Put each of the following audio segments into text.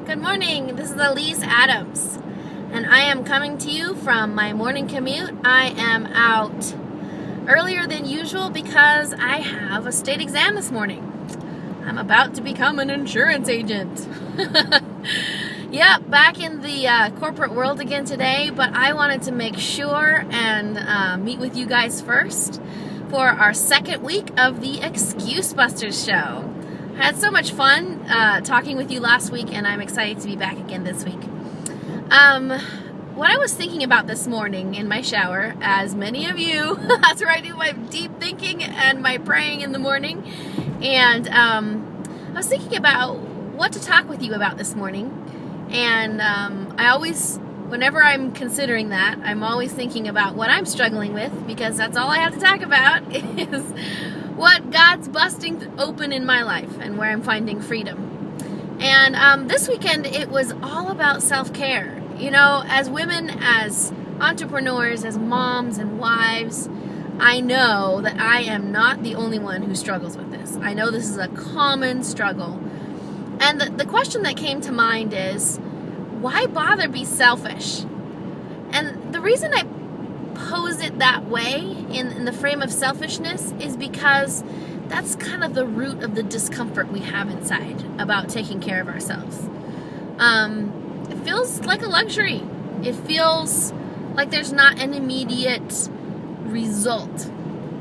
Good morning, this is Elise Adams, and I am coming to you from my morning commute. I am out earlier than usual because I have a state exam this morning. I'm about to become an insurance agent. Yep, back in the corporate world again today, but I wanted to make sure and meet with you guys first for our second week of the Excuse Busters show. I had so much fun talking with you last week, and I'm excited to be back again this week. What I was thinking about this morning in my shower, as many of you, that's where I do my deep thinking and my praying in the morning, and I was thinking about what to talk with you about this morning, and I always, whenever I'm considering that, I'm always thinking about what I'm struggling with, because that's all I have to talk about is what God's busting open in my life and where I'm finding freedom. And this weekend, it was all about self-care. You know, as women, as entrepreneurs, as moms and wives, I know that I am not the only one who struggles with this. I know this is a common struggle. And the question that came to mind is, why bother be selfish? And the reason I pose it that way in the frame of selfishness is because that's kind of the root of the discomfort we have inside about taking care of ourselves. It feels like a luxury. It feels like there's not an immediate result,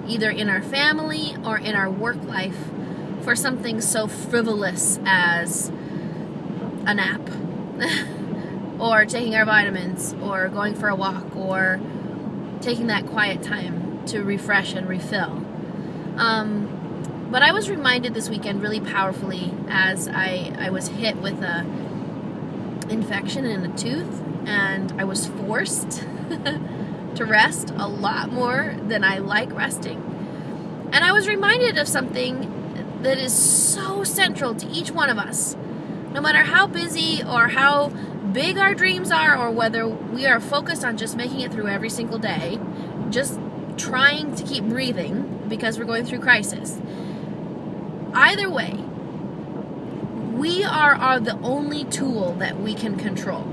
either in our family or in our work life, for something so frivolous as a nap or taking our vitamins or going for a walk or taking that quiet time to refresh and refill. But I was reminded this weekend really powerfully as I was hit with a infection in a tooth, and I was forced to rest a lot more than I like resting. And I was reminded of something that is so central to each one of us. No matter how busy or how big our dreams are, or whether we are focused on just making it through every single day, just trying to keep breathing because we're going through crisis. Either way, we are the only tool that we can control.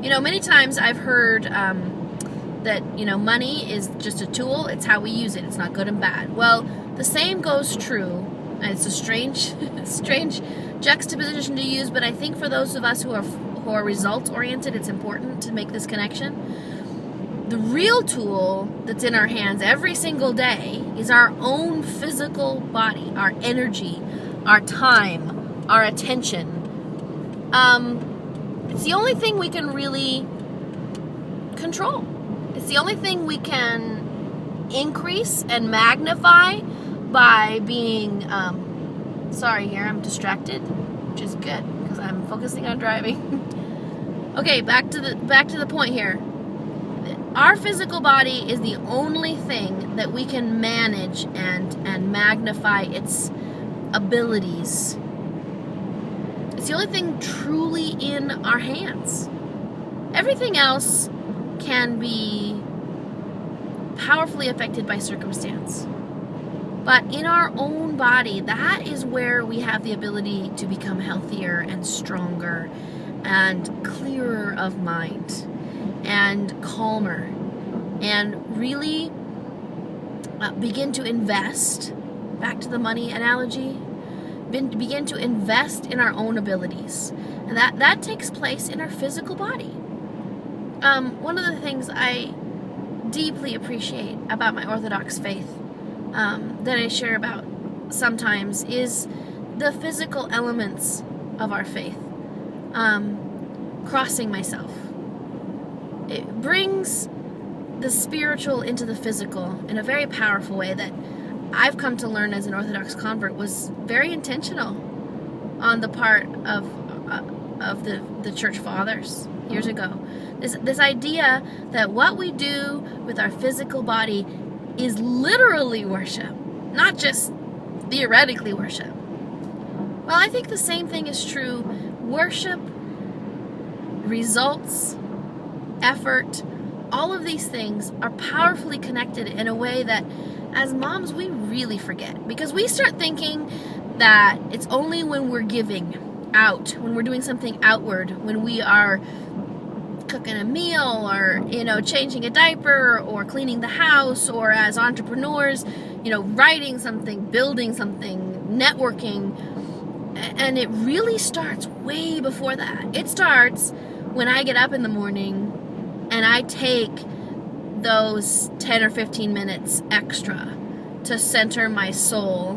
You know, many times I've heard that, you know, money is just a tool. It's how we use it. It's not good and bad. Well, the same goes true, and it's a strange juxtaposition to use, but I think for those of us who are results-oriented, it's important to make this connection. The real tool that's in our hands every single day is our own physical body, our energy, our time, our attention. It's the only thing we can really control. It's the only thing we can increase and magnify by being, sorry here, I'm distracted, which is good because I'm focusing on driving. Okay, back to the point here. Our physical body is the only thing that we can manage and magnify its abilities. It's the only thing truly in our hands. Everything else can be powerfully affected by circumstance. But in our own body, that is where we have the ability to become healthier and stronger and clearer of mind and calmer, and really begin to invest, back to the money analogy, begin to invest in our own abilities. And that takes place in our physical body. One of the things I deeply appreciate about my Orthodox faith that I share about sometimes is the physical elements of our faith. Crossing myself. It brings the spiritual into the physical in a very powerful way that I've come to learn as an Orthodox convert was very intentional on the part of the church fathers years ago. This idea that what we do with our physical body is literally worship, not just theoretically worship. Well, I think the same thing is true. Worship, results, effort, all of these things are powerfully connected in a way that as moms we really forget, because we start thinking that it's only when we're giving out, when we're doing something outward, when we are cooking a meal or, changing a diaper or cleaning the house, or as entrepreneurs, writing something, building something, networking. And it really starts way before that. It starts when I get up in the morning and I take those 10 or 15 minutes extra to center my soul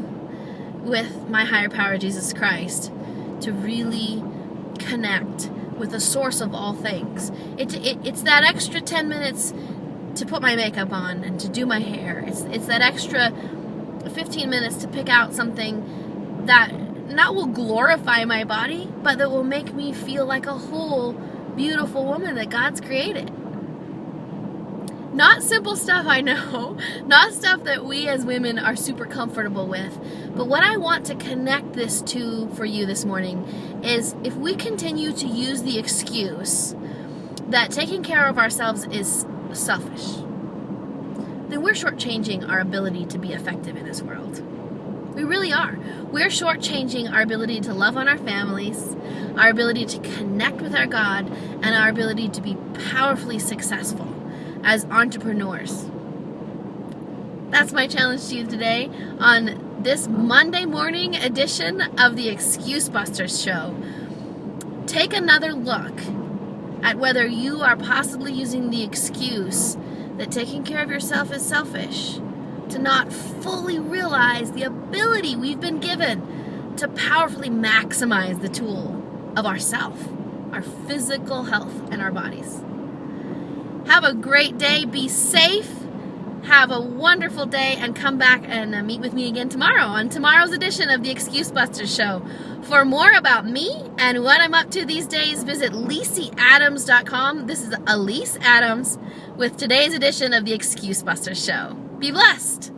with my higher power, Jesus Christ, to really connect with the source of all things. It's that extra 10 minutes to put my makeup on and to do my hair. It's that extra 15 minutes to pick out something that not will glorify my body, but that will make me feel like a whole, beautiful woman that God's created. Not simple stuff, I know. Not stuff that we as women are super comfortable with. But what I want to connect this to for you this morning is, if we continue to use the excuse that taking care of ourselves is selfish, then we're shortchanging our ability to be effective in this world. We really are. We're shortchanging our ability to love on our families, our ability to connect with our God, and our ability to be powerfully successful as entrepreneurs. That's my challenge to you today on this Monday morning edition of the Excuse Busters show. Take another look at whether you are possibly using the excuse that taking care of yourself is selfish, to not fully realize the ability we've been given to powerfully maximize the tool of ourself, our physical health, and our bodies. Have a great day. Be safe. Have a wonderful day, and come back and meet with me again tomorrow on tomorrow's edition of the Excuse Busters show. For more about me and what I'm up to these days, visit LiseyAdams.com. This is Elise Adams with today's edition of the Excuse Busters show. Be blessed.